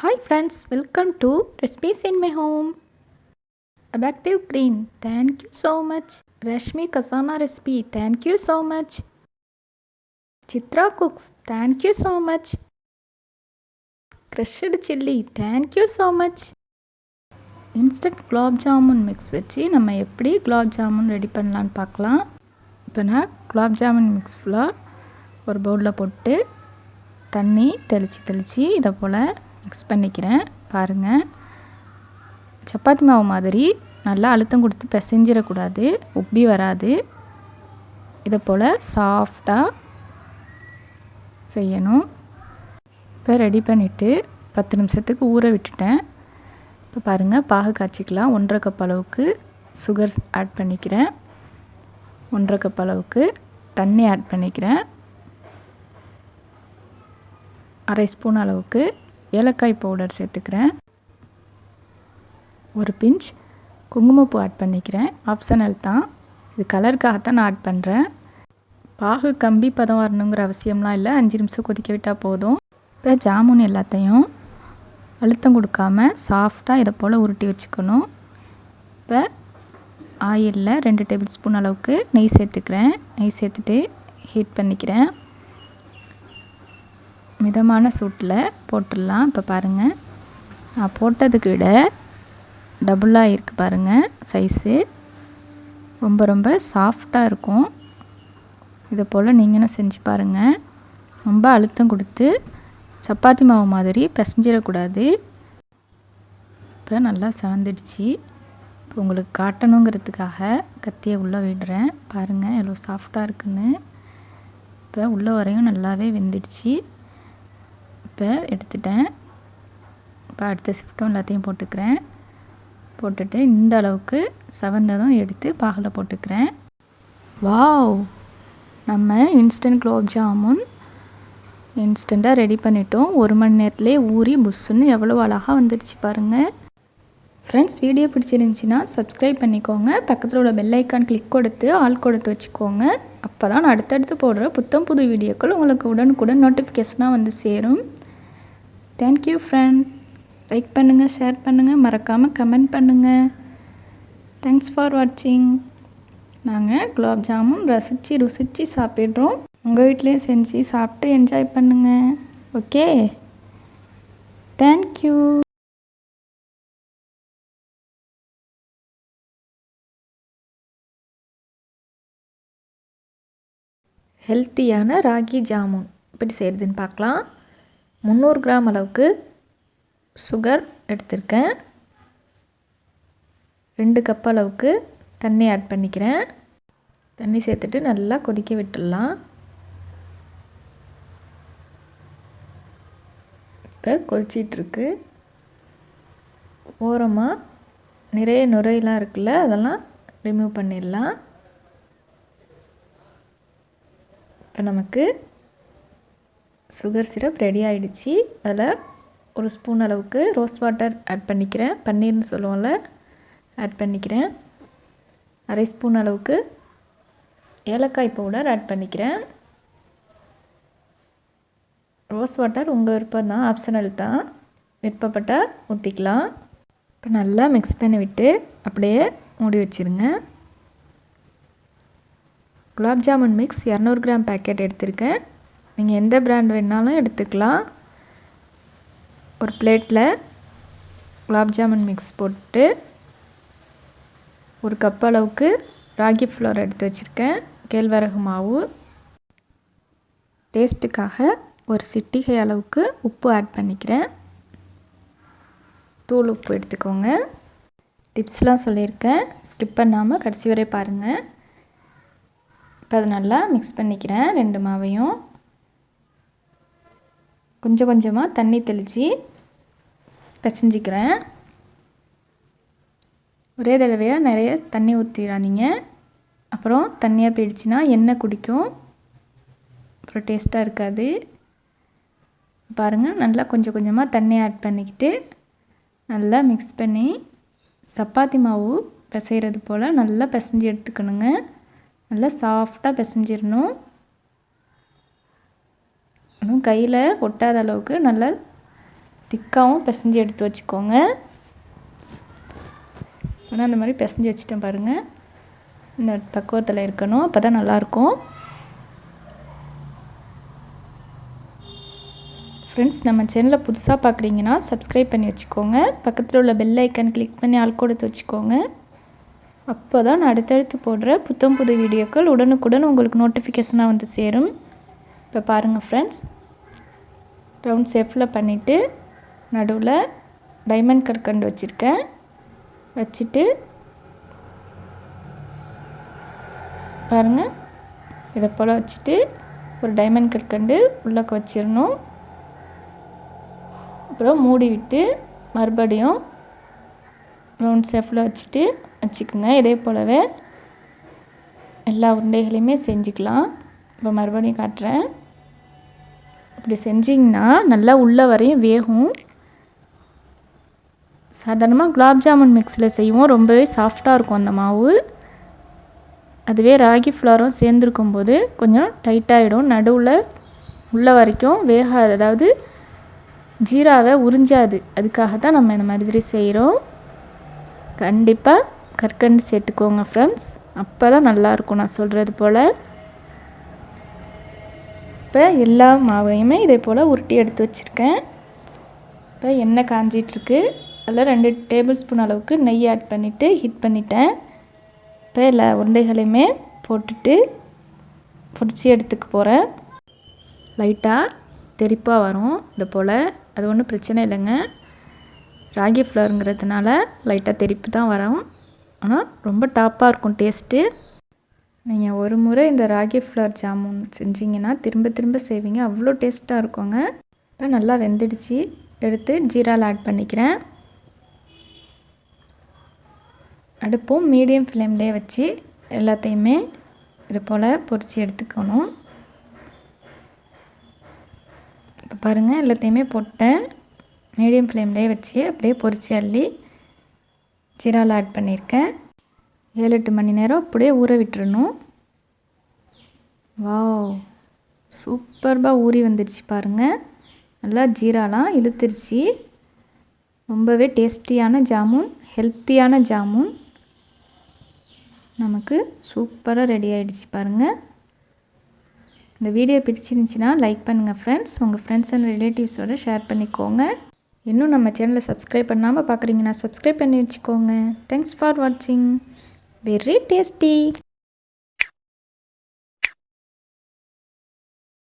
Hi friends, welcome to Recipes in My Home. Abactive Green, thank you so much. Rashmi Kasana recipe, thank you so much. Chitra Cooks, thank you so much. Crushed chili, thank you so much. Instant gulab jamun mix வச்சு நம்ம எப்படி gulab jamun ready பண்ணலான்னு பார்க்கலாம். இப்போ நான் gulab jamun mix ஃபுல்லாக ஒரு பவுலில் போட்டு தண்ணி தெளித்து இதை போல் மிக்ஸ் பண்ணிக்கிறேன். பாருங்கள், சப்பாத்தி மாவு மாதிரி நல்லா அழுத்தம் கொடுத்து பிசைஞ்சிடக்கூடாது, உப்பி வராது. இதை போல் சாஃப்டாக செய்யணும். இப்போ ரெடி பண்ணிவிட்டு 10 நிமிஷத்துக்கு ஊற விட்டுட்டேன். இப்போ பாருங்கள், பாகு காய்ச்சிக்கலாம். 1.5 கப் அளவுக்கு சுகர் ஆட் பண்ணிக்கிறேன். 1.5 கப் அளவுக்கு தண்ணி ஆட் பண்ணிக்கிறேன். 1/2 ஸ்பூன் அளவுக்கு ஏலக்காய் பவுடர் சேர்த்துக்கிறேன். ஒரு பிஞ்ச் குங்குமப்பூ ஆட் பண்ணிக்கிறேன். ஆப்ஷனல் தான், இது கலருக்காகத்தான் நான் ஆட் பண்ணுறேன். பாகு கம்பி பதம் வரணுங்கிற அவசியம்லாம் இல்லை, 5 நிமிஷம் கொதிக்க விட்டால் போதும். இப்போ ஜாமுன் எல்லாத்தையும் அழுத்தம் கொடுக்காம சாஃப்டாக இதை போல் உருட்டி வச்சுக்கணும். இப்போ ஆயிலில் 2 டேபிள் ஸ்பூன் அளவுக்கு நெய் சேர்த்துக்கிறேன். நெய் சேர்த்துட்டு ஹீட் பண்ணிக்கிறேன். மிதமான சூட்டில் போட்டுடலாம். இப்போ பாருங்கள், நான் போட்டதுக்கு விட டபுளாக இருக்குது பாருங்கள் சைஸு. ரொம்ப சாஃப்டாக இருக்கும். இதை போல் நீங்களும் செஞ்சு பாருங்கள். ரொம்ப அழுத்தம் கொடுத்து சப்பாத்தி மாவு மாதிரி பிசைஞ்சிடக்கூடாது. இப்போ நல்லா செவந்துடுச்சு. இப்போ உங்களுக்கு காட்டணுங்கிறதுக்காக கத்தியை உள்ளே விடுறேன். பாருங்கள் எவ்வளோ சாஃப்டாக இருக்குன்னு. இப்போ உள்ளே வரையும் நல்லாவே வெந்துடுச்சு. இப்போ எடுத்துட்டேன். இப்போ அடுத்த ஷிஃப்ட்டும் எல்லாத்தையும் போட்டுக்கிறேன். போட்டுட்டு இந்த அளவுக்கு செவந்ததும் எடுத்து பாகில் போட்டுக்கிறேன். வாவ், நம்ம இன்ஸ்டன்ட் குலோப் ஜாமுன் இன்ஸ்டண்ட்டாக ரெடி பண்ணிட்டோம். 1 மணி நேரத்துலேயே ஊறி புஷ்ஷுன்னு எவ்வளோ அழகாக வந்துடுச்சு பாருங்கள். ஃப்ரெண்ட்ஸ், வீடியோ பிடிச்சிருந்துச்சின்னா சப்ஸ்கிரைப் பண்ணிக்கோங்க. பக்கத்தில் உள்ள பெல் ஐக்கான் கிளிக் கொடுத்து ஆல் கொடுத்து வச்சுக்கோங்க. அப்போ தான் நான் அடுத்தடுத்து போடுற புது வீடியோக்கள் உங்களுக்கு உடனுக்குடன் நோட்டிஃபிகேஷனாக வந்து சேரும். Thank you friend. லைக் பண்ணுங்கள், ஷேர் பண்ணுங்கள், மறக்காமல் கமெண்ட் பண்ணுங்கள். தேங்க்ஸ் ஃபார் வாட்சிங். நாங்கள் குலாப் ஜாமுன் ருசித்து சாப்பிட்றோம். உங்கள் வீட்டிலே செஞ்சு சாப்பிட்டு என்ஜாய் பண்ணுங்கள். Okay, thank you. ஹெல்த்தியான ராகி ஜாமுன் எப்படி செய்கிறதுன்னு பார்க்கலாம். 300 கிராம் அளவுக்கு சுகர் எடுத்திருக்கேன். 2 கப் அளவுக்கு தண்ணி ஆட் பண்ணிக்கிறேன். தண்ணி சேர்த்துட்டு நல்லா கொதிக்க விட்டுடலாம். இப்போ கொதிச்சிட்ருக்கு. ஓரமாக நிறைய நுரையெல்லாம் இருக்குல்ல, அதெல்லாம் ரிமூவ் பண்ணிடலாம். இப்போ நமக்கு சுகர் சிரப் ரெடி ஆகிடுச்சு. அதில் 1 ஸ்பூன் அளவுக்கு ரோஸ் வாட்டர் ஆட் பண்ணிக்கிறேன். பன்னீர்னு சொல்லுவோம்ல, ஆட் பண்ணிக்கிறேன். 1/2 ஸ்பூன் அளவுக்கு ஏலக்காய் பவுடர் ஆட் பண்ணிக்கிறேன். ரோஸ் வாட்டர் உங்கள் விருப்பம் தான், ஆப்ஷனல் தான், விருப்பப்பட்டால் ஊற்றிக்கலாம். இப்போ நல்லா மிக்ஸ் பண்ணி விட்டு அப்படியே மூடி வச்சுருங்க. Gulab jamun mix 200 gram packet எடுத்திருக்கேன். நீங்கள் எந்த பிராண்ட் வேணாலும் எடுத்துக்கலாம். ஒரு பிளேட்டில் குலாப் ஜாமுன் மிக்ஸ் போட்டு 1 கப் அளவுக்கு ராகி ஃப்ளோர் எடுத்து வச்சுருக்கேன். கேழ்வரகு மாவு, டேஸ்ட்டுக்காக 1 சிட்டிகை அளவுக்கு உப்பு ஆட் பண்ணிக்கிறேன். தூள் உப்பு எடுத்துக்கோங்க. டிப்ஸ்லாம் சொல்லியிருக்கேன், ஸ்கிப் பண்ணாமல் கடைசி வரை பாருங்கள். இப்போ அதை நல்லா மிக்ஸ் பண்ணிக்கிறேன். 2 மாவையும் கொஞ்சம் கொஞ்சமாக தண்ணி தெளித்து பிசைஞ்சிக்கிறேன். ஒரே தடவையாக நிறைய தண்ணி ஊற்றிடாதீங்க, அப்புறம் தண்ணியாக போயிடுச்சுன்னா எண்ணெய் குடிக்கும், அப்புறம் டேஸ்ட்டாக இருக்காது. பாருங்கள், நல்லா கொஞ்சம் கொஞ்சமாக தண்ணி ஆட் பண்ணிக்கிட்டு நல்லா மிக்ஸ் பண்ணி சப்பாத்தி மாவு பிசைகிறது போல் நல்லா பிசைஞ்சு எடுத்துக்கணுங்க. நல்லா சாஃப்டாக பிசைஞ்சிடணும். இன்னும் கையில் ஒட்டாத அளவுக்கு நல்லா திக்காவும் பிசைஞ்சு எடுத்து வச்சுக்கோங்க. ஆனால் அந்த மாதிரி பிசைஞ்சு வச்சுட்டேன் பாருங்கள். இந்த பக்குவத்தில் இருக்கணும், அப்போ தான் நல்லாயிருக்கும். ஃப்ரெண்ட்ஸ், நம்ம சேனலை புதுசாக பார்க்குறீங்கன்னா சப்ஸ்கிரைப் பண்ணி வச்சுக்கோங்க. பக்கத்தில் உள்ள பெல் ஐக்கான் கிளிக் பண்ணி ஆல் கொடுத்து வச்சுக்கோங்க. அப்போ தான் நான் அடுத்தடுத்து போடுற புத்தம் புது வீடியோக்கள் உடனுக்குடன் உங்களுக்கு நோட்டிஃபிகேஷனாக வந்து சேரும். இப்போ பாருங்கள் ஃப்ரெண்ட்ஸ், ரவுண்ட் ஷேப்பில் பண்ணிவிட்டு நடுவில் டைமண்ட் கற்கண்டு வச்சுருக்கேன். வச்சுட்டு பாருங்கள், இதை போல் வச்சுட்டு ஒரு டைமண்ட் கற்கண்டு உள்ளக்க வச்சிடணும். அப்புறம் மூடி விட்டு மறுபடியும் ரவுண்ட் ஷேப்பில் வச்சுக்கோங்க. இதே போலவே எல்லா உருண்டைகளையுமே செஞ்சுக்கலாம். இப்போ மறுபடியும் காட்டுறேன். இப்படி செஞ்சிங்கன்னா நல்லா உள்ள வரையும் வேகும். சாதாரணமாக குலாப் ஜாமுன் மிக்ஸில் செய்வோம், ரொம்பவே சாஃப்டாக இருக்கும் அந்த மாவு. அதுவே ராகி ஃப்ளவரும் சேர்ந்துருக்கும் போது கொஞ்சம் டைட்டாகிடும், நடுவில் உள்ள வரைக்கும் வேகாது, அதாவது ஜீராவை உறிஞ்சாது. அதுக்காக தான் நம்ம இந்த மாதிரி செய்கிறோம். கண்டிப்பாக கற்கண்டு சேர்த்துக்கோங்க ஃப்ரெண்ட்ஸ், அப்போ தான் நல்லாயிருக்கும் நான் சொல்கிறது போல். இப்போ எல்லா மாவையுமே இதே போல் உருட்டி எடுத்து வச்சுருக்கேன். இப்போ எண்ணெய் காஞ்சிட்ருக்கு. அதில் 2 டேபிள் ஸ்பூன் அளவுக்கு நெய் ஆட் பண்ணிவிட்டு ஹீட் பண்ணிட்டேன். இப்போ எல்லா உருண்டைகளையுமே போட்டுட்டு பொரிச்சு எடுத்துக்க போகிறேன். லைட்டாக தெறிப்பாக வரும் இது போல், அது ஒன்றும் பிரச்சனை இல்லைங்க. ராகி ஃப்ளவருங்கிறதுனால லைட்டாக தெறிப்பு தான் வரும், ஆனால் ரொம்ப டாப்பாக இருக்கும் டேஸ்ட்டு. நீங்கள் ஒரு முறை இந்த ராகி ஃப்ளவர் ஜாமுன் செஞ்சிங்கன்னா திரும்ப திரும்ப செய்வீங்க, அவ்வளோ டேஸ்ட்டாக இருக்குங்க. இப்போ நல்லா வெந்துடுச்சு, எடுத்து ஜீராவில் ஆட் பண்ணிக்கிறேன். அடுப்பும் மீடியம் ஃப்ளேம்லேயே வச்சு எல்லாத்தையுமே இது போல் பொரிச்சு எடுத்துக்கணும். இப்போ பாருங்கள், எல்லாத்தையுமே போட்டேன். மீடியம் ஃப்ளேம்லேயே வச்சு அப்படியே பொரிச்சு அள்ளி ஜீராவில் ஆட் பண்ணியிருக்கேன். 7-8 மணி நேரம் அப்படியே ஊற விட்டுறணும். வாவ், சூப்பர்பாக ஊறி வந்துடுச்சு பாருங்கள். நல்லா ஜீராலாம் இழுத்துருச்சு. ரொம்பவே டேஸ்டியான ஜாமுன், ஹெல்த்தியான ஜாமுன் நமக்கு சூப்பராக ரெடி ஆகிடுச்சு பாருங்கள். இந்த வீடியோ பிடிச்சிருந்துச்சின்னா லைக் பண்ணுங்கள் ஃப்ரெண்ட்ஸ். உங்கள் ஃப்ரெண்ட்ஸ் அண்ட் ரிலேட்டிவ்ஸோடு ஷேர் பண்ணிக்கோங்க. இன்னும் நம்ம சேனலை சப்ஸ்கிரைப் பண்ணாமல் பார்க்குறீங்கன்னா சப்ஸ்கிரைப் பண்ணி வச்சுக்கோங்க. தேங்க்ஸ் ஃபார் வாட்சிங். Very tasty.